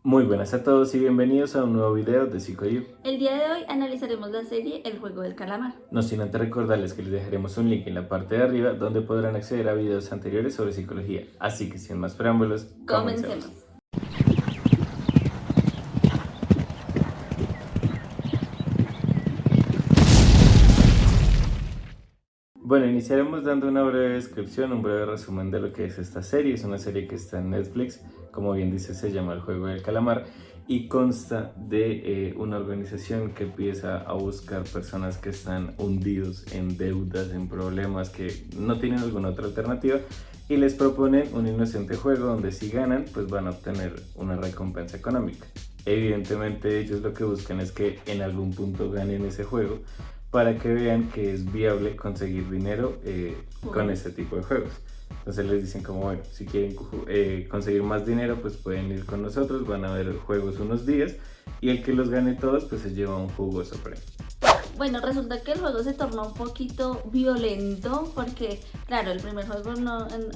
Muy buenas a todos y bienvenidos a un nuevo video de PsicoYou. El día de hoy analizaremos la serie El juego del calamar. No sin antes recordarles que les dejaremos un link en la parte de arriba donde podrán acceder a videos anteriores sobre psicología. Así que sin más preámbulos, comencemos. Comencemos. Bueno, iniciaremos dando una breve descripción, un breve resumen de lo que es esta serie. Es una serie que está en Netflix, como bien dice, se llama El Juego del Calamar y consta de una organización que empieza a buscar personas que están hundidos en deudas, en problemas, que no tienen alguna otra alternativa y les proponen un inocente juego donde si ganan, pues van a obtener una recompensa económica. Evidentemente ellos lo que buscan es que en algún punto ganen ese juego para que vean que es viable conseguir dinero con este tipo de juegos. Entonces les dicen como, bueno, si quieren conseguir más dinero, pues pueden ir con nosotros, van a ver juegos unos días y el que los gane todos, pues se lleva un jugoso premio. Bueno, resulta que el juego se tornó un poquito violento porque, claro, el primer juego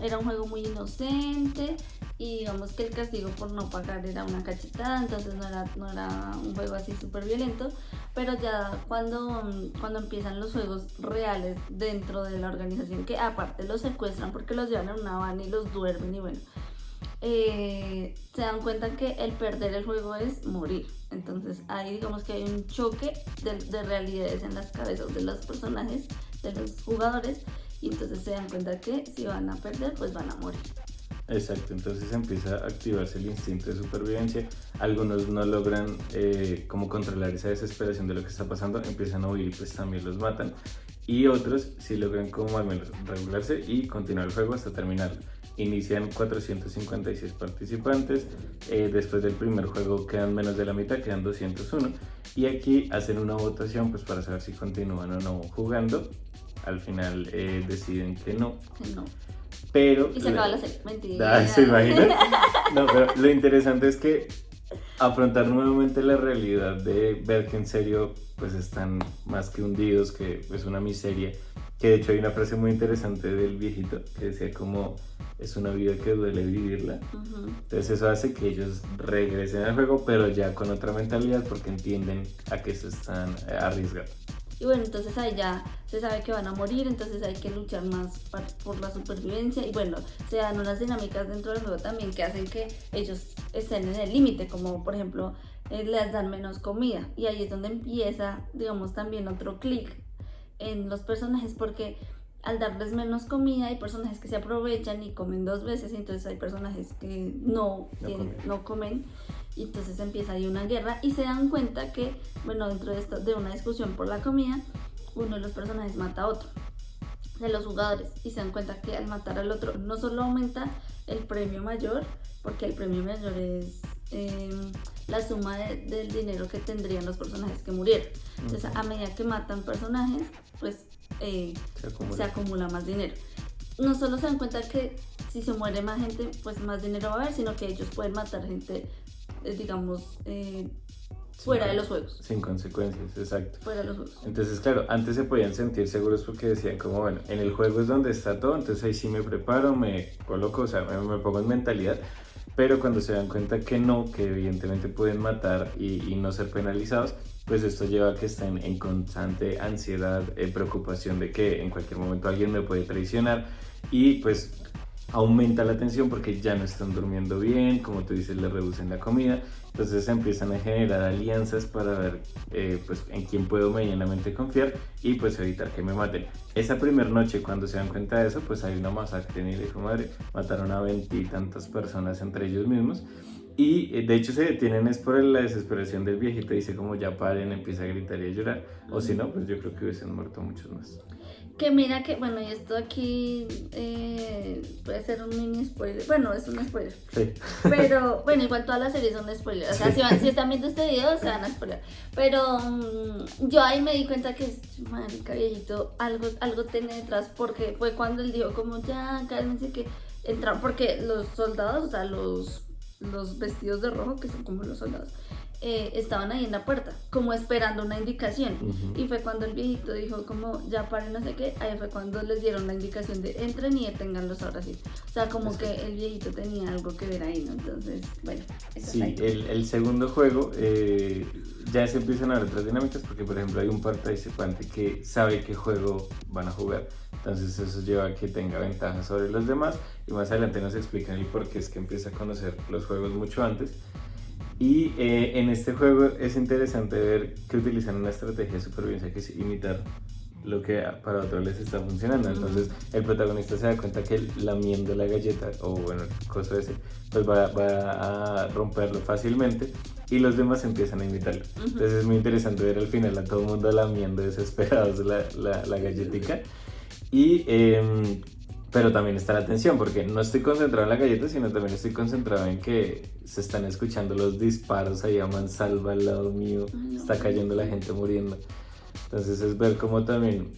era un juego muy inocente y digamos que el castigo por no pagar era una cachetada, entonces no era un juego así súper violento, pero ya cuando empiezan los juegos reales dentro de la organización, que aparte los secuestran porque los llevan en una van y los duermen y bueno, se dan cuenta que el perder el juego es morir. Entonces ahí digamos que hay un choque de realidades en las cabezas de los personajes, de los jugadores, y entonces se dan cuenta que si van a perder, pues van a morir. Exacto, entonces empieza a activarse el instinto de supervivencia. Algunos no logran como controlar esa desesperación de lo que está pasando, empiezan a huir y pues también los matan. Y otros sí logran como al menos regularse y continuar el juego hasta terminarlo. Inician 456 participantes, después del primer juego quedan menos de la mitad, quedan 201 y aquí hacen una votación pues para saber si continúan o no jugando. Al final deciden que no. No. Pero y se acaba la serie, mentira. ¿Se imaginan? No, pero lo interesante es que afrontar nuevamente la realidad de ver que en serio pues están más que hundidos, que es una miseria, que de hecho hay una frase muy interesante del viejito que decía como es una vida que duele vivirla. Entonces eso hace que ellos regresen al juego pero ya con otra mentalidad porque entienden a qué se están arriesgando. Y bueno, entonces ahí ya se sabe que van a morir, entonces hay que luchar más por la supervivencia. Y bueno, se dan unas dinámicas dentro del juego también que hacen que ellos estén en el límite, como por ejemplo les dan menos comida. Y ahí es donde empieza, digamos, también otro clic en los personajes, porque al darles menos comida hay personajes que se aprovechan y comen dos veces, y entonces hay personajes que no comen. Y entonces empieza ahí una guerra y se dan cuenta que, bueno, dentro de esto, de una discusión por la comida, uno de los personajes mata a otro de los jugadores y se dan cuenta que al matar al otro no solo aumenta el premio mayor, porque el premio mayor es la suma del dinero que tendrían los personajes que murieron. Entonces a medida que matan personajes, pues se acumula más dinero. No solo se dan cuenta que si se muere más gente, pues más dinero va a haber, sino que ellos pueden matar gente, digamos, fuera de los juegos. Sin consecuencias, exacto. Fuera de los juegos. Entonces, claro, antes se podían sentir seguros porque decían como, bueno, en el juego es donde está todo, entonces ahí sí me preparo, me coloco, o sea, me pongo en mentalidad. Pero cuando se dan cuenta que no, que evidentemente pueden matar y no ser penalizados, pues esto lleva a que estén en constante ansiedad, preocupación de que en cualquier momento alguien me puede traicionar y pues aumenta la tensión porque ya no están durmiendo bien, como tú dices, le reducen la comida, entonces empiezan a generar alianzas para ver pues en quién puedo medianamente confiar y pues evitar que me maten. Esa primera noche cuando se dan cuenta de eso, pues hay una masacre en el hijo madre, mataron a 20 y tantas personas entre ellos mismos. Y de hecho se detienen es por la desesperación del viejito, dice como ya paren, empieza a gritar y a llorar, o si no, pues yo creo que hubiesen muerto muchos más. Que mira que, bueno, y esto aquí puede ser un mini spoiler, bueno, es un spoiler, sí. Pero bueno, igual todas las series son spoilers, o sea, si están viendo este video se van a spoiler, pero yo ahí me di cuenta que, marica viejito, algo tiene detrás, porque fue cuando él dijo como ya, cálmense que entraron, porque los soldados, o sea, los vestidos de rojo, que son como los soldados, estaban ahí en la puerta, como esperando una indicación. Ujú. Y fue cuando el viejito dijo como ya paren, no sé qué, ahí fue cuando les dieron la indicación de entren y deténganlos ahora sí. O sea, como Exacto. que el viejito tenía algo que ver ahí, ¿no? Entonces, bueno, eso Sí, está ahí. el segundo juego ya se empiezan a ver otras dinámicas porque, por ejemplo, hay un participante que sabe qué juego van a jugar. Entonces eso lleva a que tenga ventaja sobre los demás y más adelante nos explican el por qué es que empieza a conocer los juegos mucho antes. Y en este juego es interesante ver que utilizan una estrategia de supervivencia que es imitar lo que para otros les está funcionando. Entonces el protagonista se da cuenta que lamiendo la galleta o bueno, el coso ese, pues va a romperlo fácilmente y los demás empiezan a imitarlo. Entonces es muy interesante ver al final a todo el mundo lamiendo desesperados la galletica. Y, pero también está la tensión porque no estoy concentrado en la galleta, sino también estoy concentrado en que se están escuchando los disparos ahí a mansalva al lado mío, está cayendo la gente muriendo. Entonces es ver cómo también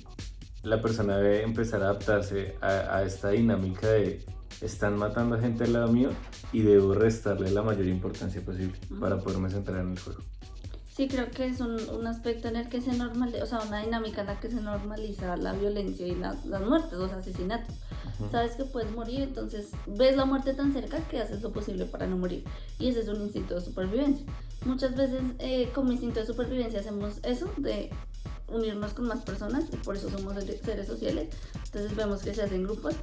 la persona debe empezar a adaptarse a esta dinámica de están matando a gente al lado mío y debo restarle la mayor importancia posible para poderme centrar en el juego. Sí, creo que es un aspecto en el que se normaliza, o sea, una dinámica en la que se normaliza la violencia y las muertes, los asesinatos. Sabes que puedes morir, entonces ves la muerte tan cerca que haces lo posible para no morir. Y ese es un instinto de supervivencia. Muchas veces como instinto de supervivencia hacemos eso, de unirnos con más personas, y por eso somos seres sociales. Entonces vemos que se hacen grupos.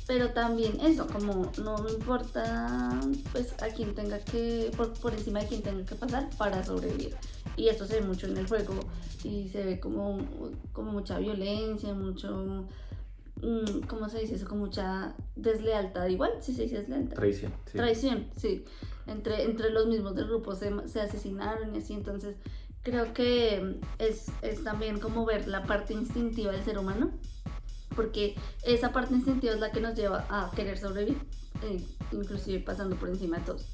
Pero también eso, como no importa pues a quien tenga que, por encima de quien tenga que pasar para sobrevivir. Y esto se ve mucho en el juego y se ve como mucha violencia, mucho, ¿cómo se dice eso? Como mucha deslealtad, igual, sí se dice deslealtad. Traición. Sí. Traición, sí. Entre los mismos del grupo se asesinaron y así, entonces creo que es también como ver la parte instintiva del ser humano, porque esa parte instintiva es la que nos lleva a querer sobrevivir, inclusive pasando por encima de todos.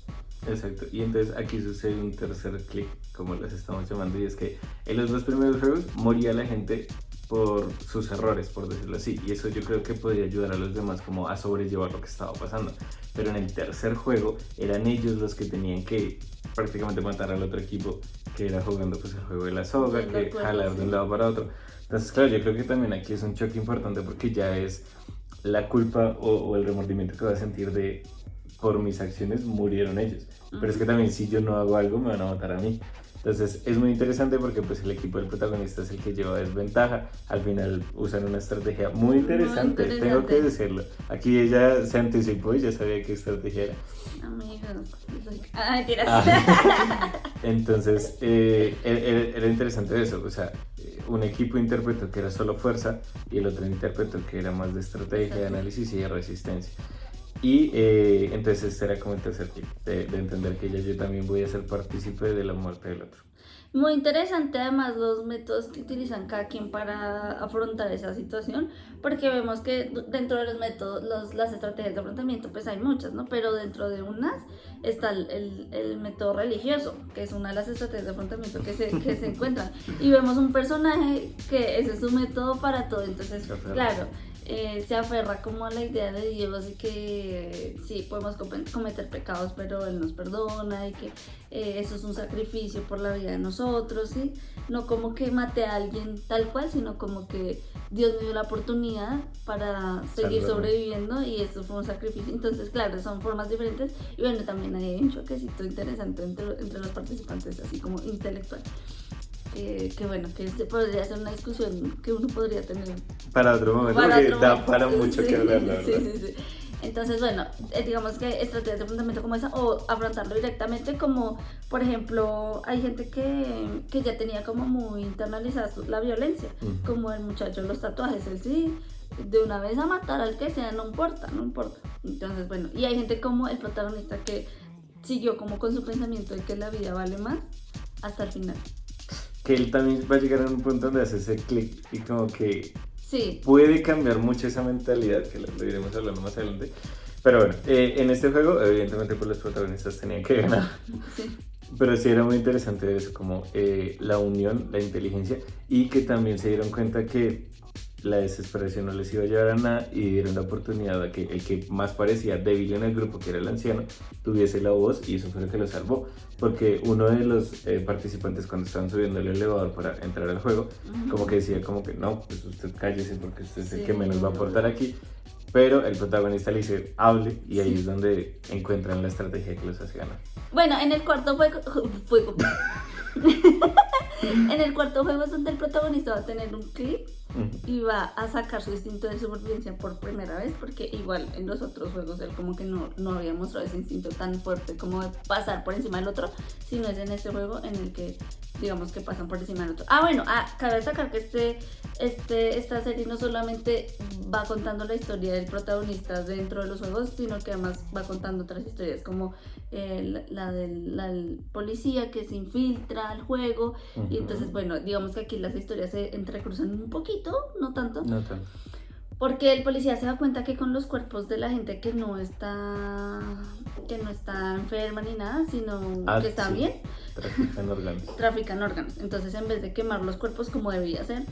Exacto, y entonces aquí sucede un tercer clic, como les estamos llamando, y es que en los dos primeros juegos moría la gente por sus errores, por decirlo así, y eso yo creo que podría ayudar a los demás como a sobrellevar lo que estaba pasando. Pero en el tercer juego eran ellos los que tenían que prácticamente matar al otro equipo que era jugando pues el juego de la soga, Sí, que jalar de un lado para otro. Entonces claro, yo creo que también aquí es un choque importante porque ya es la culpa o el remordimiento que va a sentir de por mis acciones murieron ellos. Pero es que también si yo no hago algo me van a matar a mí. Entonces es muy interesante porque pues el equipo del protagonista es el que lleva desventaja. Al final usan una estrategia muy interesante, tengo que decirlo. Aquí ella se anticipó y ya sabía qué estrategia era. Amigos, tiras. Entonces era interesante eso, o sea, un equipo interpretó que era solo fuerza y el otro interpretó que era más de estrategia, de análisis y de resistencia. Y entonces este era como el tercer tip, de entender que ya yo también voy a ser partícipe de la muerte del otro. Muy interesante además los métodos que utilizan cada quien para afrontar esa situación, porque vemos que dentro de los métodos, las estrategias de afrontamiento pues hay muchas, ¿no? Pero dentro de unas está el método religioso, que es una de las estrategias de afrontamiento que se encuentran. Y vemos un personaje que ese es su método para todo, entonces claro, se aferra como a la idea de Dios y que sí, podemos cometer pecados, pero Él nos perdona y que eso es un sacrificio por la vida de nosotros, ¿sí? No como que maté a alguien tal cual, sino como que Dios me dio la oportunidad para seguir sobreviviendo y eso fue un sacrificio. Entonces, claro, son formas diferentes y bueno, también hay un choquecito interesante entre los participantes, así como intelectual. Que bueno, que este podría ser una discusión que uno podría tener para otro momento, da para mucho sí, que hablar, la verdad. Sí. Entonces, bueno, digamos que estrategias de afrontamiento como esa o afrontarlo directamente, como por ejemplo, hay gente que ya tenía como muy internalizada la violencia, como el muchacho de los tatuajes, él sí, de una vez a matar al que sea, no importa. Entonces, bueno, y hay gente como el protagonista que siguió como con su pensamiento de que la vida vale más hasta el final. Que él también va a llegar a un punto donde hace ese clic y como que sí, puede cambiar mucho esa mentalidad, que lo iremos hablando más adelante. Pero bueno, en este juego evidentemente pues los protagonistas tenían que ganar. Sí. Pero sí era muy interesante eso, como la unión, la inteligencia y que también se dieron cuenta que la desesperación no les iba a llevar a nada y dieron la oportunidad a que el que más parecía débil en el grupo, que era el anciano, tuviese la voz, y eso fue lo que lo salvó, porque uno de los participantes, cuando estaban subiendo el elevador para entrar al juego, como que decía como que no, pues usted cállese porque usted es el que menos va a aportar aquí, pero el protagonista le dice hable, y ahí es donde encuentran la estrategia que los hace ganar. Bueno, en el cuarto juego en el cuarto juego es donde el protagonista va a tener un clip y va a sacar su instinto de supervivencia por primera vez, porque igual en los otros juegos él como que no había mostrado ese instinto tan fuerte como de pasar por encima del otro, sino es en este juego en el que digamos que pasan por encima del otro. Bueno, cabe destacar que esta serie no solamente va contando la historia del protagonista dentro de los juegos, sino que además va contando otras historias como la del policía que se infiltra al juego, y entonces bueno, digamos que aquí las historias se entrecruzan un poquito, no tanto. Porque el policía se da cuenta que con los cuerpos de la gente que no está enferma ni nada, sino que está bien, trafican órganos. Entonces, en vez de quemar los cuerpos como debía ser,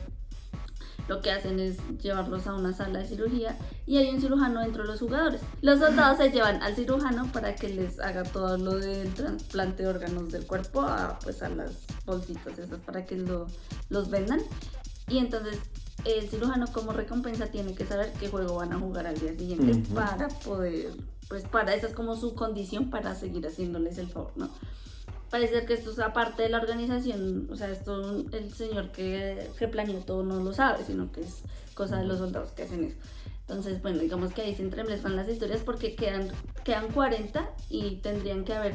lo que hacen es llevarlos a una sala de cirugía y hay un cirujano dentro de los jugadores. Los soldados se llevan al cirujano para que les haga todo lo del trasplante de órganos del cuerpo a las bolsitas esas para que los vendan. Y entonces el cirujano, como recompensa, tiene que saber qué juego van a jugar al día siguiente para poder, esa es como su condición para seguir haciéndoles el favor, ¿no? Parece que esto es aparte de la organización, o sea, esto el señor que planeó todo no lo sabe, sino que es cosa de los soldados que hacen eso. Entonces, bueno, digamos que ahí se entremezclan las historias porque quedan 40 y tendrían que haber,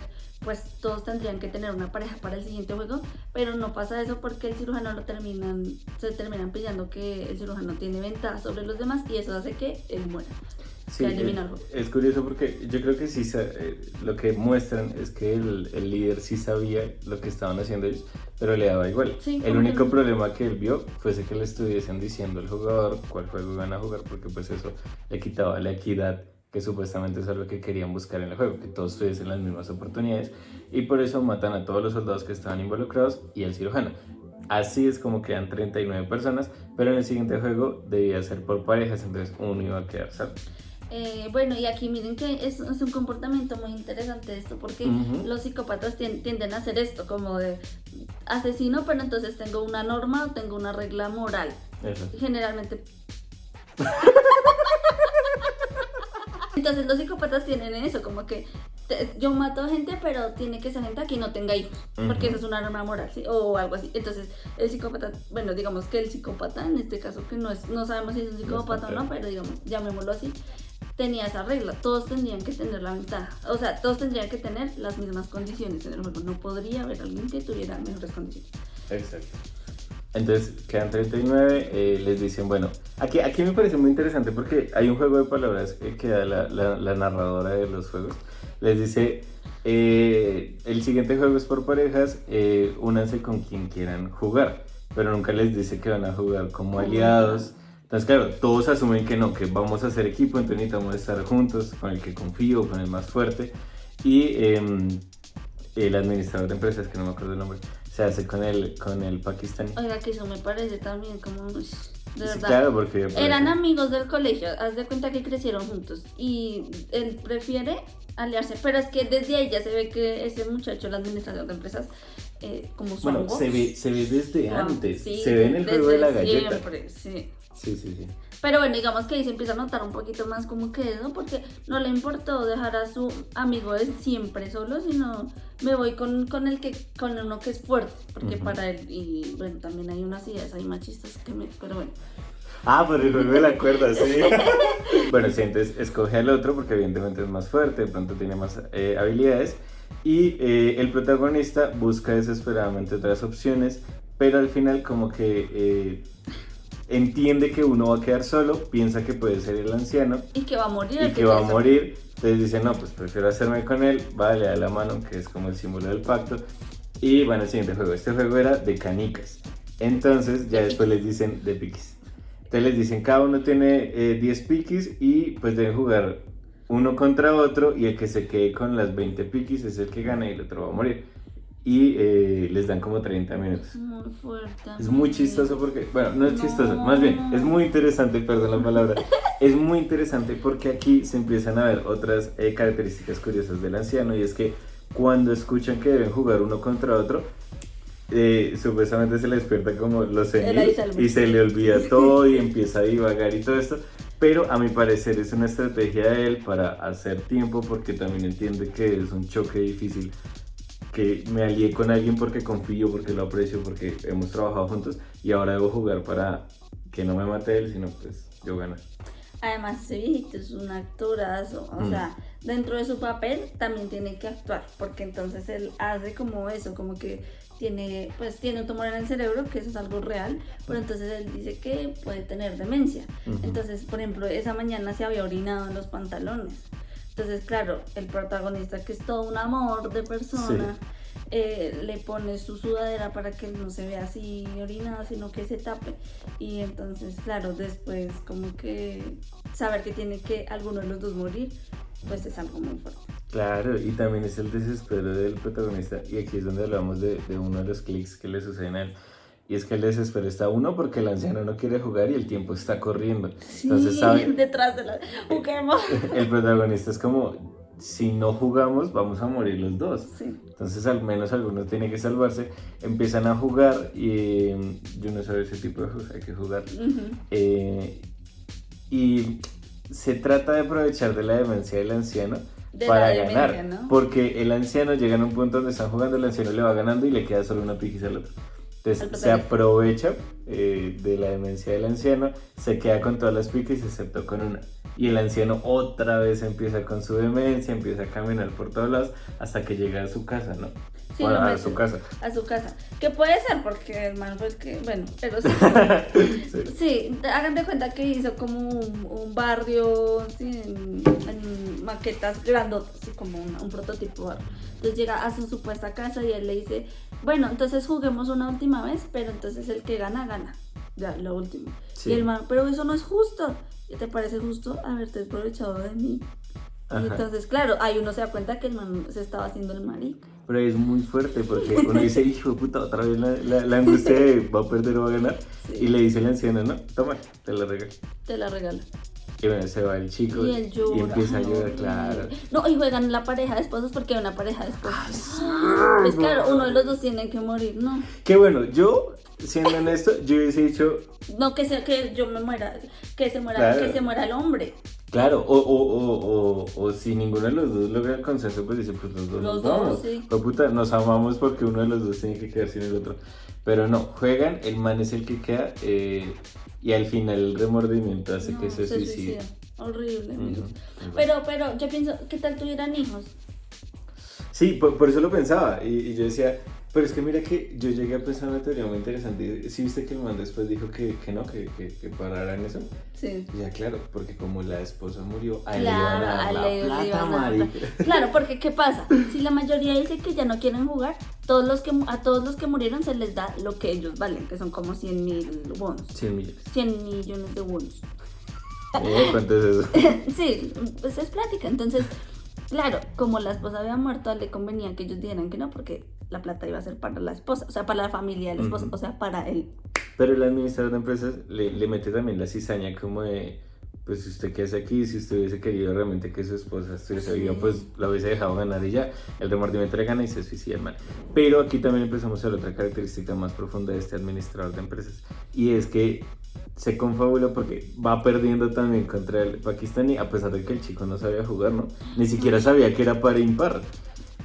todos tendrían que tener una pareja para el siguiente juego, pero no pasa eso porque el cirujano se terminan pillando que el cirujano tiene ventaja sobre los demás y eso hace que él muera. Sí, es curioso porque yo creo que sí, lo que muestran es que el líder sí sabía lo que estaban haciendo ellos, pero le daba igual. Sí, el único problema que él vio fuese que le estuviesen diciendo al jugador cuál juego iban a jugar, porque pues eso le quitaba la equidad, que supuestamente eso es lo que querían buscar en el juego, que todos tuviesen las mismas oportunidades, y por eso matan a todos los soldados que estaban involucrados y al cirujano. Así es como quedan 39 personas, pero en el siguiente juego debía ser por parejas, entonces uno iba a quedar salvo. Bueno, y aquí miren que es un comportamiento muy interesante esto, porque los psicópatas tienden a hacer esto, como de asesino, pero entonces tengo una norma o tengo una regla moral. Eso. Generalmente. Entonces los psicópatas tienen eso, como que yo mato a gente, pero tiene que ser gente que no tenga hijos, porque esa es una norma moral, ¿sí? O algo así. Entonces el psicópata, bueno, digamos que el psicópata, en este caso que no sabemos si es un psicópata o no, pero digamos, llamémoslo así, tenía esa regla, todos tendrían que tener la ventaja, o sea, todos tendrían que tener las mismas condiciones en el juego, no podría haber alguien que tuviera mejores condiciones. Exacto. Entonces quedan 39, les dicen, bueno, aquí me parece muy interesante porque hay un juego de palabras que da la narradora de los juegos, les dice, el siguiente juego es por parejas, únanse con quien quieran jugar, pero nunca les dice que van a jugar como aliados. Entonces, claro, todos asumen que no, que vamos a hacer equipo, entonces necesitamos estar juntos, con el que confío, con el más fuerte. Y el administrador de empresas, que no me acuerdo el nombre, se hace con el pakistaní. Oiga, que eso me parece también como, de verdad. Sí, claro, porque eran amigos del colegio, haz de cuenta que crecieron juntos y él prefiere aliarse, pero es que desde ahí ya se ve que ese muchacho, el administrador de empresas, como su bueno, se ve desde antes, sí, se ve en el juego de la galleta. Siempre, sí. Sí. Pero bueno, digamos que ahí se empieza a notar un poquito más como que eso, porque no le importó dejar a su amigo de siempre solo, sino me voy con uno que es fuerte, porque para él, y bueno, también hay unas ideas ahí machistas pero bueno. Por el juego de la cuerda, sí. Bueno, sí, entonces escoge al otro porque evidentemente es más fuerte, de pronto tiene más habilidades, y el protagonista busca desesperadamente otras opciones, pero al final como que entiende que uno va a quedar solo, piensa que puede ser el anciano y que va a morir. Entonces dice, no, pues prefiero hacerme con él, le da la mano, que es como el símbolo del pacto. Y bueno, el siguiente juego, este juego era de canicas, entonces ya después les dicen de piquis. Entonces les dicen, cada uno tiene 10 piquis y pues deben jugar uno contra otro, y el que se quede con las 20 piquis es el que gana y el otro va a morir. y les dan como 30 minutos. Muy fuerte. Es muy chistoso porque, bueno, no es chistoso, más bien, es muy interesante, perdón la palabra, es muy interesante porque aquí se empiezan a ver otras características curiosas del anciano, y es que cuando escuchan que deben jugar uno contra otro, supuestamente se le despierta como los senil y se le olvida todo y empieza a divagar y todo esto. Pero a mi parecer es una estrategia de él para hacer tiempo, porque también entiende que es un choque difícil, que me alié con alguien porque confío, porque lo aprecio, porque hemos trabajado juntos, y ahora debo jugar para que no me mate él, sino pues yo ganar. Además, ese viejito es un actorazo, o sea, dentro de su papel también tiene que actuar, porque entonces él hace como eso, como que tiene un tumor en el cerebro, que eso es algo real, pero entonces él dice que puede tener demencia. Entonces, por ejemplo, esa mañana se había orinado en los pantalones. Entonces, claro, el protagonista, que es todo un amor de persona, le pone su sudadera para que no se vea así orinado, sino que se tape. Y entonces, claro, después como que saber que tiene que alguno de los dos morir, pues es algo muy fuerte. Claro, y también es el desespero del protagonista, y aquí es donde hablamos de uno de los clics que le suceden a él. Y es que el desespero está uno porque el anciano no quiere jugar y el tiempo está corriendo. Sí, entonces, ¿sabe? Detrás de la... Juguemos. El protagonista es como, si no jugamos vamos a morir los dos. Sí. Entonces al menos alguno tiene que salvarse. Empiezan a jugar y yo no sé ese tipo de juegos, hay que jugar. Y se trata de aprovechar de la demencia del anciano para ganar, ¿no? Porque el anciano llega a un punto donde están jugando, el anciano le va ganando y le queda solo una piquis al otro. Entonces se aprovecha de la demencia del anciano, se queda con todas las piques excepto con una. Y el anciano otra vez empieza con su demencia, empieza a caminar por todos lados hasta que llega a su casa, ¿no? Sí, bueno, a su casa. A su casa. Que puede ser porque el man fue el que... Bueno, pero sí. Sí, hagan de cuenta que hizo como un barrio, ¿sí? en maquetas grandotas, así como un prototipo barrio. Entonces llega a su supuesta casa y él le dice, bueno, entonces juguemos una última vez, pero entonces el que gana, gana. Ya, lo último. Sí. Y el man, pero eso no es justo. ¿Te parece justo haberte aprovechado de mí? Ajá. Y entonces, claro, ahí uno se da cuenta que el man se estaba haciendo el marica. Pero es muy fuerte porque uno dice, hijo de puta, otra vez la angustia de va a perder o va a ganar. Sí. Y le dice el anciano, no, toma, te la regalo. Te la regalo. Y bueno, se va el chico y empieza a llorar, claro. No, y juegan la pareja de esposos porque hay una pareja de esposos. Pues claro, uno de los dos tiene que morir, ¿no? Qué bueno, yo, siendo honesto, yo hubiese dicho... No, que yo me muera, que se muera, claro. Que se muera el hombre. Claro, o si ninguno de los dos logra el consenso, pues dice, pues los dos nos vamos. Sí. Pues puta, nos amamos porque uno de los dos tiene que quedar sin el otro. Pero no, juegan, el man es el que queda, y al final el remordimiento hace que se suicide. Horrible, amigos. Pero yo pienso, ¿qué tal tuvieran hijos? Sí, por eso lo pensaba, y yo decía, pero es que mira que yo llegué a pensar una teoría muy interesante. ¿Sí viste que el man después dijo que no, que pararan eso? Sí. Y ya, claro, porque como la esposa murió, a él le iban a dar la plata, marica. Claro, porque ¿qué pasa? Si la mayoría dice que ya no quieren jugar, a todos los que murieron se les da lo que ellos valen, que son como 100.000 bonos. 100 millones. 100 millones de bonos. ¿Cuánto es eso? Sí, pues es plática. Entonces, claro, como la esposa había muerto, le convenía que ellos dijeran que no, porque la plata iba a ser para la esposa, o sea, para la familia de la esposa, o sea, para él. Pero el administrador de empresas le mete también la cizaña como de, pues si usted qué hace aquí, si usted hubiese querido realmente que su esposa estuviese viva, pues la hubiese dejado ganar y ya, el remordimiento le gana y se suicida el mal. Pero aquí también empezamos a ver otra característica más profunda de este administrador de empresas, y es que se confabula porque va perdiendo también contra el pakistaní, a pesar de que el chico no sabía jugar, ¿no? Ni siquiera sabía que era par e impar.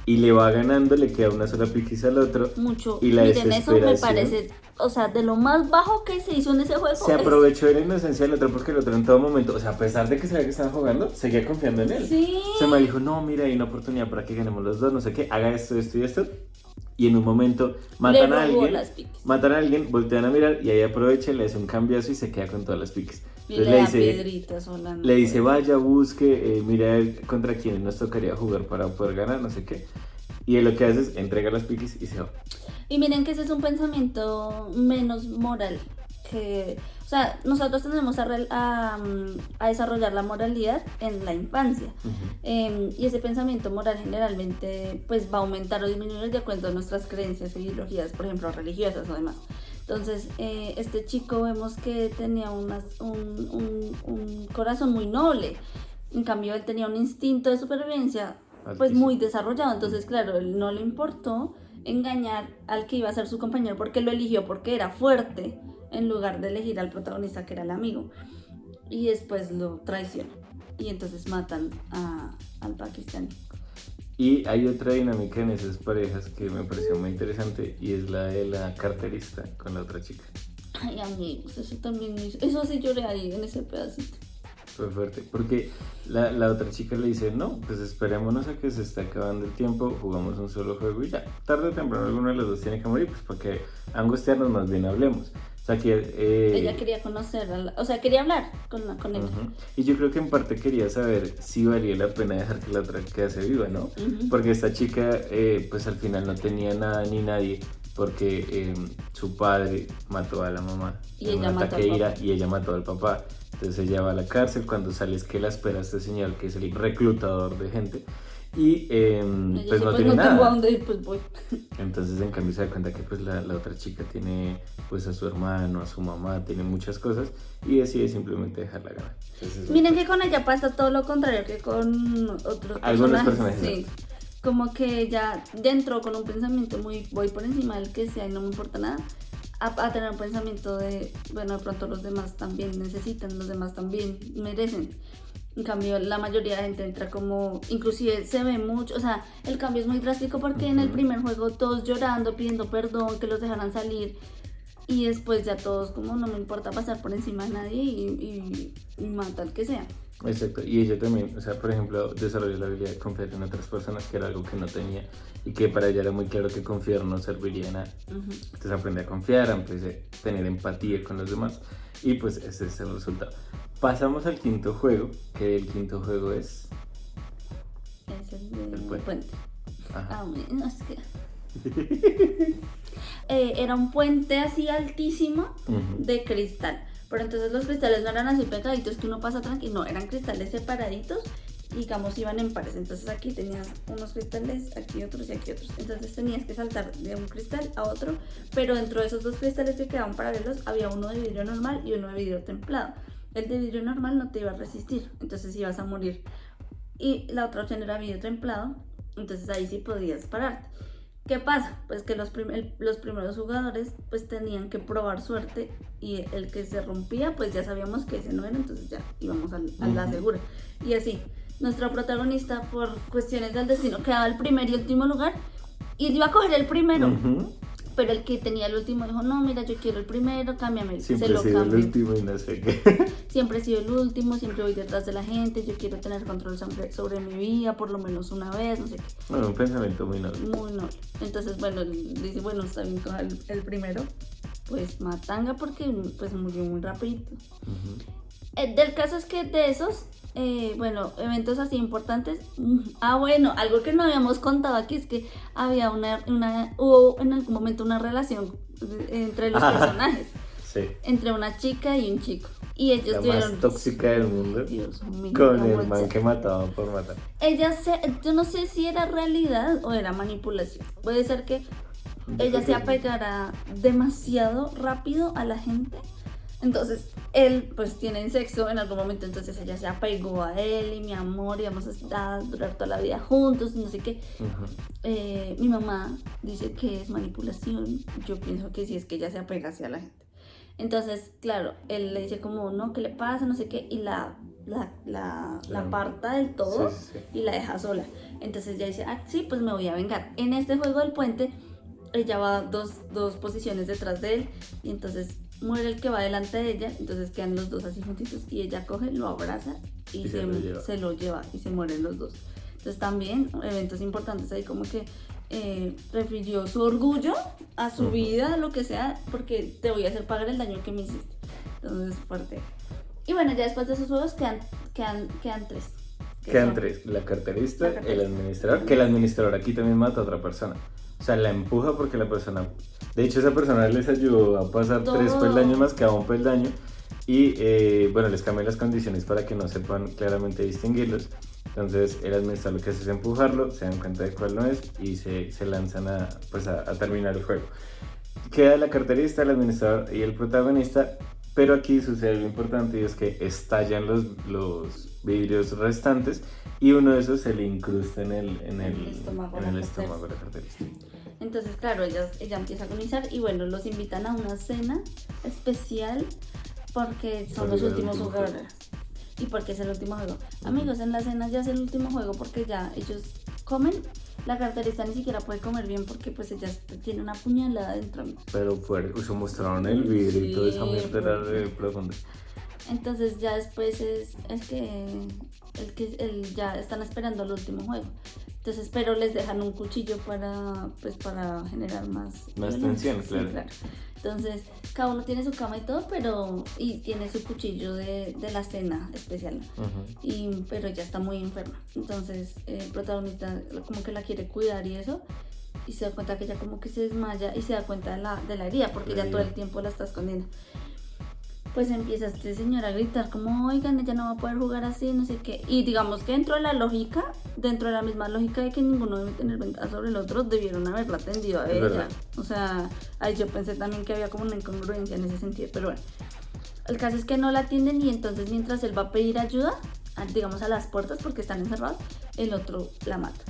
Y le va ganando, le queda una sola piquis al otro. Mucho. Y la Miren, eso me parece, o sea, de lo más bajo que se hizo en ese juego. Se aprovechó de la inocencia del otro porque el otro en todo momento, o sea, a pesar de que sabía que estaban jugando, seguía confiando en él. Sí. Se me dijo, no, mira, hay una oportunidad para que ganemos los dos, no sé qué, haga esto, esto y esto. Y en un momento matan a alguien, voltean a mirar y ahí aprovecha, le hace un cambiazo y se queda con todas las piques. Entonces le dice, vaya, busque, mira contra quién nos tocaría jugar para poder ganar, no sé qué. Y él lo que hace es entrega las piques y se va. Y miren que ese es un pensamiento menos moral que, o sea, nosotros tendemos a desarrollar la moralidad en la infancia. Y ese pensamiento moral generalmente pues va a aumentar o disminuir de acuerdo a nuestras creencias e ideologías, por ejemplo, religiosas o demás. Entonces, este chico vemos que tenía un corazón muy noble. En cambio, él tenía un instinto de supervivencia pues muy desarrollado. Entonces, claro, él no le importó engañar al que iba a ser su compañero porque lo eligió porque era fuerte en lugar de elegir al protagonista que era el amigo. Y después lo traicionan. Y entonces matan al pakistaní. Y hay otra dinámica en esas parejas que me pareció muy interesante y es la de la carterista con la otra chica. Ay, amigos, eso también eso sí lloré ahí en ese pedacito. Fue fuerte, porque la otra chica le dice, no, pues esperémonos a que se esté acabando el tiempo, jugamos un solo juego y ya, tarde o temprano alguno de los dos tiene que morir, pues para que angustiarnos más bien hablemos. O sea, que, ella quería conocer, o sea, quería hablar con ella. Y yo creo que en parte quería saber si valía la pena dejar que la otra quedase viva, ¿no? Porque esta chica, pues al final no tenía nada ni nadie, porque su padre mató a la mamá y en un ella mató ataque de al ira papá. y ella mató al papá. Entonces ella va a la cárcel, cuando sale es que la espera este señor que es el reclutador de gente y pues no tiene no nada. tengo a dónde ir, pues voy. Entonces en cambio se da cuenta que pues la otra chica tiene pues a su hermano, a su mamá, tiene muchas cosas y decide simplemente dejarla ganar. Entonces, Miren que con ella pasa todo lo contrario que con otros algunos personajes. personajes. Sí. Como que ella entró con un pensamiento muy voy por encima del que sea y no me importa nada, a tener un pensamiento de, bueno, de pronto los demás también necesitan, los demás también merecen. En cambio, la mayoría de gente entra como, inclusive se ve mucho, o sea, el cambio es muy drástico porque en el primer juego todos llorando, pidiendo perdón, que los dejaran salir, y después ya todos como no me importa pasar por encima de nadie y mata al que sea. Exacto, y ella también, o sea, por ejemplo, desarrolló la habilidad de confiar en otras personas, que era algo que no tenía y que para ella era muy claro que confiar no serviría de nada. Entonces aprendí a confiar, empecé a tener empatía con los demás y pues ese es el resultado. Pasamos al quinto juego, que el quinto juego es... Es el de El puente. Ah, bueno, es que... era un puente así altísimo de cristal. Pero entonces los cristales no eran así pegaditos que uno pasa tranquilo, no, eran cristales separaditos y digamos iban en pares. Entonces aquí tenías unos cristales, aquí otros y aquí otros. Entonces tenías que saltar de un cristal a otro, pero dentro de esos dos cristales que quedaban paralelos había uno de vidrio normal y uno de vidrio templado. El de vidrio normal no te iba a resistir, entonces ibas a morir. Y la otra opción era vidrio templado, entonces ahí sí podías pararte. ¿Qué pasa? Pues que los primeros jugadores pues tenían que probar suerte y el que se rompía pues ya sabíamos que ese no era, entonces ya íbamos a la segura. Y así, nuestro protagonista por cuestiones del destino quedaba el primer y último lugar y iba a coger el primero. Pero el que tenía el último dijo, no, mira, yo quiero el primero, cámbiame. Siempre se lo he sido cambió. el último y no sé qué. Siempre he sido el último, siempre voy detrás de la gente, yo quiero tener control sobre mi vida, por lo menos una vez, no sé qué. Bueno, un pensamiento muy noble. Muy noble. Entonces, bueno, dice, bueno, está bien, coja el primero, pues matanga porque pues murió muy rapidito. Del caso es que de esos, bueno, eventos así importantes, bueno, algo que no habíamos contado aquí es que había hubo en algún momento una relación entre los personajes. Sí. Entre una chica y un chico. Y ellos La tuvieron... más tóxica del mundo. Dios mío. Con el man que mataba por matar. Yo no sé si era realidad o era manipulación. Puede ser que ella se apegara demasiado rápido a la gente. Entonces, él pues tienen sexo en algún momento, entonces ella se apegó a él y mi amor, y vamos a durar toda la vida juntos, no sé qué. Mi mamá dice que es manipulación, yo pienso que sí, es que ella se apega hacia la gente. Entonces, claro, él le dice como, no, ¿qué le pasa? No sé qué, y la aparta del todo y la deja sola. Entonces ella dice, sí, pues me voy a vengar. En este juego del puente, ella va dos posiciones detrás de él, y entonces muere el que va delante de ella, entonces quedan los dos así juntitos, y ella coge, lo abraza y se lo lleva y se mueren los dos. Entonces también eventos importantes ahí, como que refirió su orgullo a su vida, lo que sea, porque te voy a hacer pagar el daño que me hiciste. Entonces fuerte. Y bueno, ya después de esos juegos quedan tres. Quedan tres, la carterista, el administrador, que el administrador aquí también mata a otra persona. O O sea, la empuja porque la persona... De hecho, esa persona les ayudó a pasar Todo. 3 peldaños más, cada un peldaño. Y bueno, les cambié las condiciones para que no sepan claramente distinguirlos. Entonces, el administrador lo que hace es empujarlo, se dan cuenta de cuál no es y se lanzan pues a terminar el juego. Queda la carterista, el administrador y el protagonista, pero aquí sucede algo importante y es que estallan los vidrios restantes y uno de esos se le incrusta en el estómago de a la la carterista. Entonces, claro, ella empieza a agonizar y bueno, los invitan a una cena especial porque son los últimos jugadores. Y porque es el último juego. Amigos, en la cena ya es el último juego porque ya ellos comen. La carterista ni siquiera puede comer bien porque pues ella tiene una puñalada dentro. Pero se mostraron el vidrio y toda esa mierda era porque- re profunda. Entonces ya después es ya están esperando el último juego. Entonces, pero les dejan un cuchillo para generar más violencia. tensión, Sí, claro. Entonces, cada uno tiene su cama y todo, y tiene su cuchillo de la cena especial. Uh-huh. Pero ella está muy enferma. Entonces, el protagonista como que la quiere cuidar y eso. Y se da cuenta que ella como que se desmaya y se da cuenta de la herida porque ella todo el tiempo la está escondiendo. Pues empieza este señor a gritar como, oigan, ella no va a poder jugar así, no sé qué. Y digamos que dentro de la misma lógica de que ninguno debe tener ventaja sobre el otro, debieron haberla atendido a Es ella. verdad. O sea, ahí yo pensé también que había como una incongruencia en ese sentido, pero bueno. El caso es que no la atienden y entonces mientras él va a pedir ayuda, digamos a las puertas porque están encerrados, el otro la mata.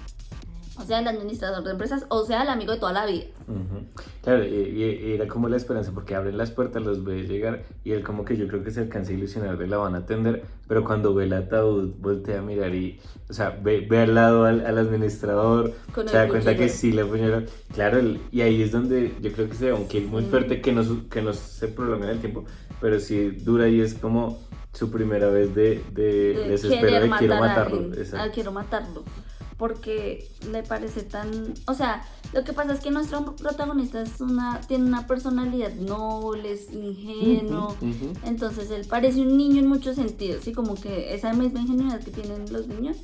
O sea, el administrador de empresas, o sea, el amigo de toda la vida. Uh-huh. Claro, y era como la esperanza porque abren las puertas, los ve llegar y él como que yo creo que se alcanza a ilusionar de la van a atender, pero cuando ve el ataúd voltea a mirar y, o sea, ve al lado al administrador, Con se da el cuenta que cuchillo. sí le apuñalaron. Claro, y ahí es donde yo creo que se da un kill muy Sí. fuerte que no se prolonga en el tiempo, pero sí dura y es como su primera vez de desespero querer de quiero matar a matarlo. alguien. Exacto. Quiero matarlo. Porque le parece tan... O sea, lo que pasa es que nuestro protagonista tiene una personalidad noble, es ingenuo. Uh-huh. Entonces él parece un niño en muchos sentidos. Y como que esa misma ingenuidad que tienen los niños,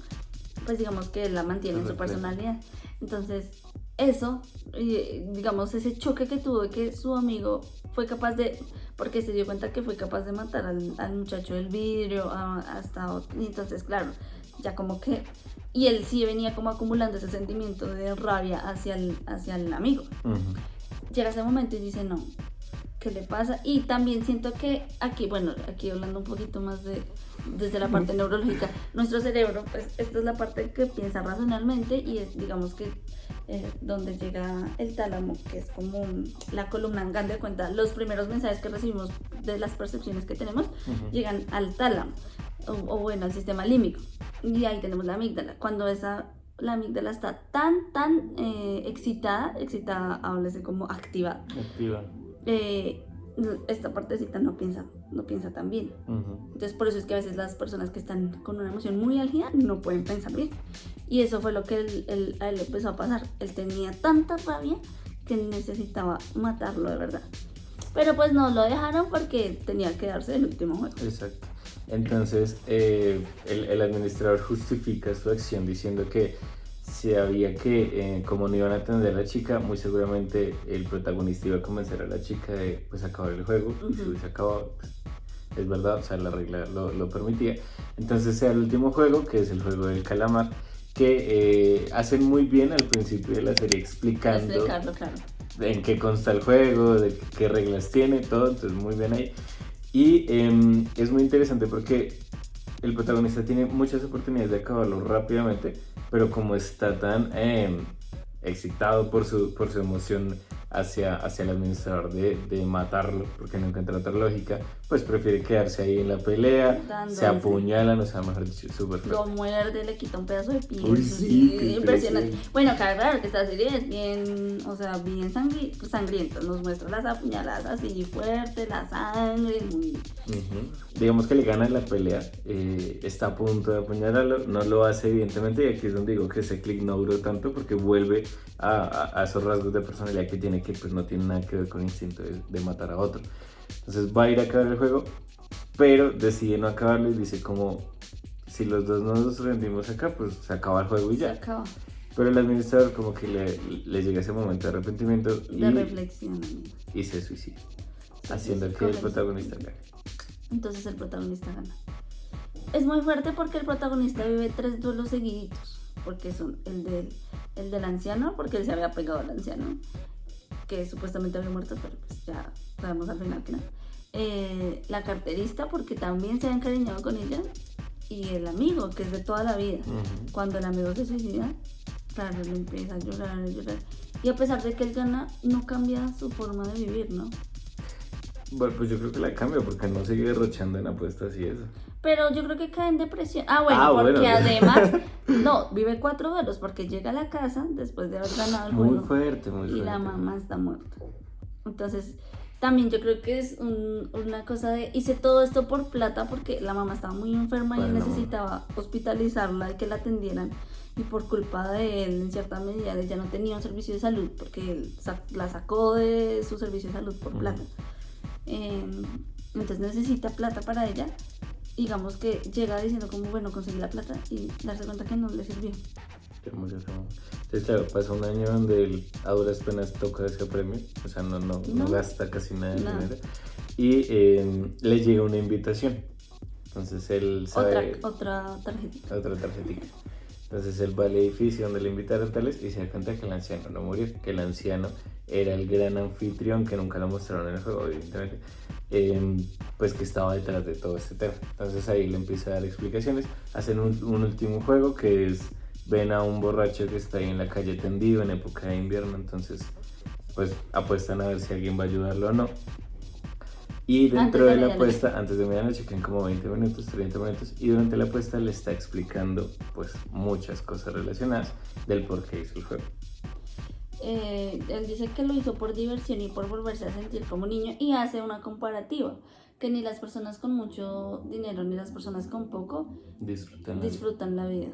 pues digamos que él la mantiene en su personalidad. Entonces eso, digamos ese choque que tuvo de que su amigo fue capaz de... Porque se dio cuenta que fue capaz de matar al muchacho del vidrio, y entonces claro, ya como que... Y él sí venía como acumulando ese sentimiento de rabia hacia el amigo. Uh-huh. Llega ese momento y dice, no, ¿qué le pasa? Y también siento que aquí hablando un poquito más desde la parte neurológica, nuestro cerebro, pues esta es la parte que piensa racionalmente y es, digamos que donde llega el tálamo, que es como la columna, hagan de cuenta, los primeros mensajes que recibimos de las percepciones que tenemos, Uh-huh. llegan al tálamo, o bueno, al sistema límbico. Y ahí tenemos la amígdala. Cuando la amígdala está tan excitada, háblese como activada, Activa. esta partecita no piensa tan bien. Uh-huh. Entonces por eso es que a veces las personas que están con una emoción muy álgida no pueden pensar bien. Y eso fue lo que a él le empezó a pasar. Él tenía tanta rabia que necesitaba matarlo de verdad. Pero pues no lo dejaron porque tenía que darse el último juego. Exacto. Entonces el administrador justifica su acción diciendo que sabía que como no iban a atender a la chica, muy seguramente el protagonista iba a convencer a la chica de pues acabar el juego. Y si hubiese acabado, pues, es verdad, o sea, la regla lo permitía. Entonces sea el último juego, que es el juego del calamar, que hacen muy bien al principio de la serie explicando Explicarlo, claro. en qué consta el juego, de qué reglas tiene, todo, entonces muy bien ahí. Y es muy interesante porque el protagonista tiene muchas oportunidades de acabarlo rápidamente, pero como está tan excitado por su emoción hacia el administrador de matarlo, porque no encuentra otra lógica, pues prefiere quedarse ahí en la pelea, Dándose. se apuñalan, o sea, mejor dicho, súper Lo fuerte. muerde, le quita un pedazo de piel. Uy, sí, qué impresionante. impresión. Bueno, claro que esta serie es bien, o sea, bien sangrienta. Nos muestra las apuñaladas así fuerte, la sangre, muy... Uh-huh. Digamos que le gana la pelea, está a punto de apuñalarlo, no lo hace evidentemente, y aquí es donde digo que ese click no duró tanto porque vuelve a esos rasgos de personalidad que tiene, que pues no tiene nada que ver con el instinto de matar a otro. Entonces va a ir a acabar el juego, pero decide no acabarlo y dice como, si los dos nos rendimos acá, pues se acaba el juego y Se ya. acaba. Pero el administrador como que le llega ese momento de arrepentimiento De reflexión, amigo. y se suicida, Sí, haciendo sí, que el correcto. protagonista gane. Entonces el protagonista gana. Es muy fuerte porque el protagonista vive 3 duelos seguiditos. Porque son el del anciano, porque él se había pegado al anciano, que supuestamente había muerto, pero pues ya sabemos al final que no. La carterista, porque también se ha encariñado con ella. Y el amigo, que es de toda la vida. Ujú. Cuando el amigo se suicida, claro, él empieza a llorar, a llorar. Y a pesar de que él gana, no cambia su forma de vivir, ¿no? Bueno, pues yo creo que la cambia porque no sigue derrochando en apuestas y eso. Pero yo creo que cae en depresión. Bueno, Ah, porque bueno. además, no, vive 4 duelos porque llega a la casa después de haber ganado el Muy juego fuerte, muy y fuerte. la mamá está muerta. Entonces, también yo creo que es una cosa de, hice todo esto por plata porque la mamá estaba muy enferma y Para él la mamá. necesitaba hospitalizarla y que la atendieran. Y por culpa de él, en cierta medida, ella no tenía un servicio de salud porque él la sacó de su servicio de salud por plata. Entonces necesita plata para ella. Digamos que llega diciendo como, bueno, conseguí la plata y darse cuenta que no le sirvió. Que murió su mamá. Entonces, claro, pasa un año donde él a duras penas toca ese premio, o sea, no No. gasta casi nada de Nada. dinero. Y le llega una invitación. Entonces él sabe. Otra tarjetita. Otra tarjetita. Entonces él va al edificio donde le invitaron tales y se da cuenta que el anciano no murió, que el anciano era el gran anfitrión, que nunca lo mostraron en el juego, evidentemente, pues que estaba detrás de todo este tema. Entonces ahí le empieza a dar explicaciones. Hacen un último juego que es, ven a un borracho que está ahí en la calle tendido en época de invierno, entonces pues apuestan a ver si alguien va a ayudarlo o no. Y dentro de la apuesta, antes de medianoche, quedan como 20 minutos, 30 minutos, y durante la apuesta le está explicando pues muchas cosas relacionadas del por qué hizo el juego. Él dice que lo hizo por diversión y por volverse a sentir como niño y hace una comparativa, que ni las personas con mucho dinero ni las personas con poco disfrutan la vida,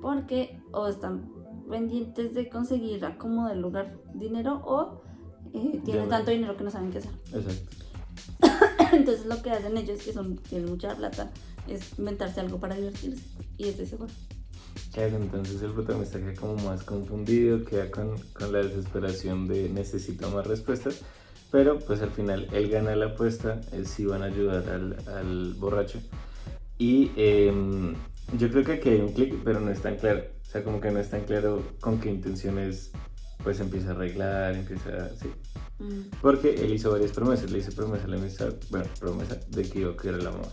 porque o están pendientes de conseguir a como del lugar dinero o tienen tanto dinero que no saben qué hacer. Exacto. Entonces lo que hacen ellos, que tienen mucha plata, es inventarse algo para divertirse, y es ese juego. Claro, entonces el protagonista queda como más confundido, queda con la desesperación de necesito más respuestas, pero pues al final él gana la apuesta, sí van a ayudar al borracho, y yo creo que aquí hay un clic, pero no es tan claro, o sea, como que no es tan claro con qué intenciones pues empieza a arreglar, sí. Porque él hizo varias promesas, le hizo promesa a la amistad, bueno, promesa de que iba a cuidar a la mamá,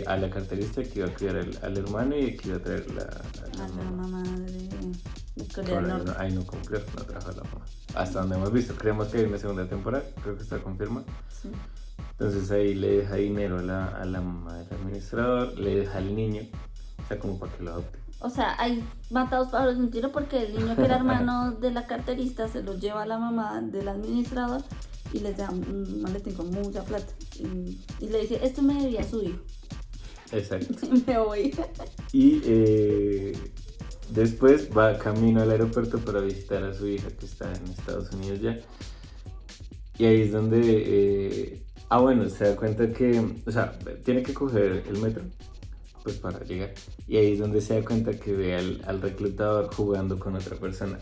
a la carterista que iba a cuidar al hermano y que iba a traer A la mamá de Corea del Bueno, Norte. ahí no cumplió, no trajo a la mamá. Hasta donde hemos visto, creemos que hay una segunda temporada, creo que está confirmada. Sí. Entonces ahí le deja dinero a la mamá del administrador, le deja al niño, o sea, como para que lo adopte. O sea, hay matados pájaros de un tiro porque el niño que era hermano de la carterista se lo lleva a la mamá del administrador y les da un maletín con mucha plata. Y le dice, esto me debía a su hijo. Exacto. Y me voy. Y después va camino al aeropuerto para visitar a su hija que está en Estados Unidos ya. Y ahí es donde, bueno, se da cuenta que, o sea, tiene que coger el metro pues para llegar. Y ahí es donde se da cuenta que ve al reclutador jugando con otra persona.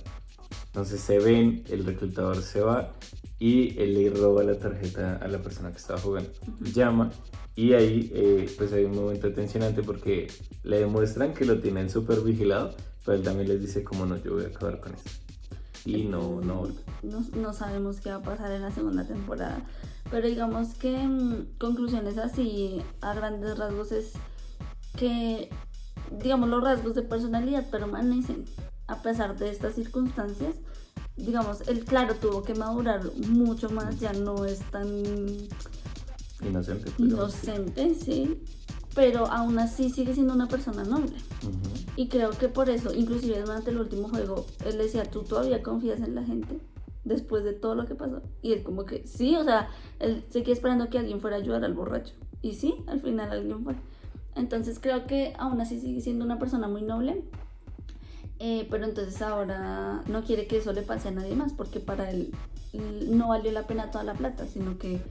Entonces se ven, el reclutador se va y él le roba la tarjeta a la persona que estaba jugando. Llama y ahí pues hay un momento tensionante porque le demuestran que lo tienen súper vigilado, pero él también les dice como no, yo voy a acabar con esto. Y no vuelve. No sabemos qué va a pasar en la segunda temporada. Pero digamos que conclusiones así a grandes rasgos es que, digamos, los rasgos de personalidad permanecen a pesar de estas circunstancias. Digamos, él, claro, tuvo que madurar mucho más, ya no es tan inocente, sí, pero aún así sigue siendo una persona noble. Y creo que por eso, inclusive durante el último juego, él decía, ¿tú todavía confías en la gente después de todo lo que pasó? Y él como que sí, o sea, él seguía esperando que alguien fuera a ayudar al borracho. Y sí, al final alguien fue. Entonces creo que aún así sigue siendo una persona muy noble, pero entonces ahora no quiere que eso le pase a nadie más, porque para él no valió la pena toda la plata, sino que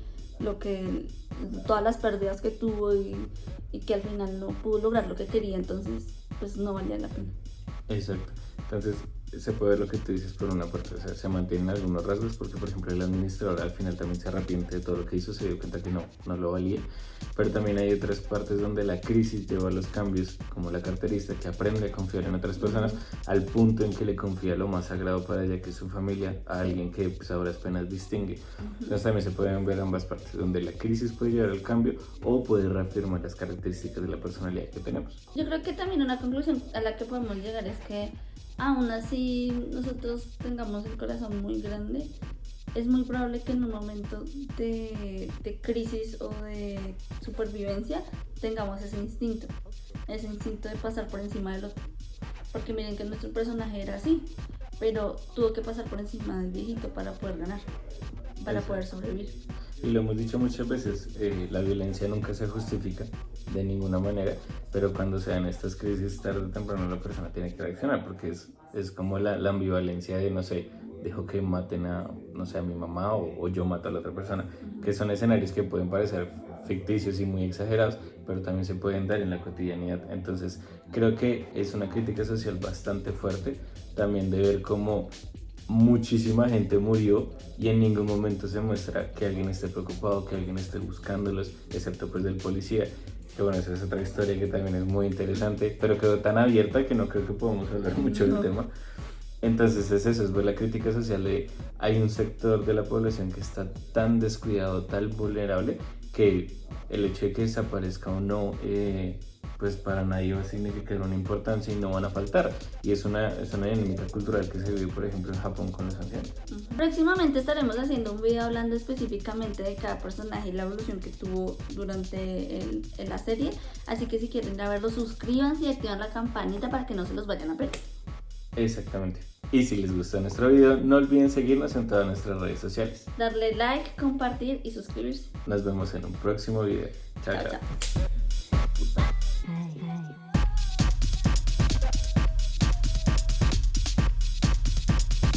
todas las pérdidas que tuvo y que al final no pudo lograr lo que quería, entonces pues no valía la pena. Exacto. Entonces se puede ver lo que tú dices por una parte, o sea, se mantienen algunos rasgos porque, por ejemplo, el administrador al final también se arrepiente de todo lo que hizo, se dio cuenta que no lo valía, pero también hay otras partes donde la crisis lleva a los cambios, como la carterista que aprende a confiar en otras personas al punto en que le confía lo más sagrado para ella, que es su familia, a alguien que pues ahora apenas distingue. Entonces también se pueden ver ambas partes, donde la crisis puede llevar al cambio o puede reafirmar las características de la personalidad que tenemos. Yo creo que también una conclusión a la que podemos llegar es que aún así nosotros tengamos el corazón muy grande, es muy probable que en un momento de crisis o de supervivencia tengamos ese instinto de pasar por encima del otro. Porque miren que nuestro personaje era así, pero tuvo que pasar por encima del viejito para poder ganar, para poder sobrevivir. Y lo hemos dicho muchas veces, la violencia nunca se justifica de ninguna manera, pero cuando se dan estas crisis, tarde o temprano la persona tiene que reaccionar, porque es como la ambivalencia de, no sé, dejo que maten a, no sé, a mi mamá o yo mato a la otra persona, que son escenarios que pueden parecer ficticios y muy exagerados, pero también se pueden dar en la cotidianidad. Entonces creo que es una crítica social bastante fuerte, también de ver cómo muchísima gente murió y en ningún momento se muestra que alguien esté preocupado, que alguien esté buscándolos, excepto pues del policía, que bueno, esa es otra historia que también es muy interesante, pero quedó tan abierta que no creo que podamos hablar mucho del tema. Entonces es eso, es ver la crítica social de hay un sector de la población que está tan descuidado, tan vulnerable, que el hecho de que desaparezca o no, pues para nadie va a significar una importancia y no van a faltar. Y es una dinámica cultural que se vive, por ejemplo, en Japón con los ancianos. Próximamente estaremos haciendo un video hablando específicamente de cada personaje y la evolución que tuvo durante la serie. Así que si quieren ir a verlo, suscríbanse y activan la campanita para que no se los vayan a perder. Exactamente. Y si les gustó nuestro video, no olviden seguirnos en todas nuestras redes sociales. Darle like, compartir y suscribirse. Nos vemos en un próximo video. Chao, chao.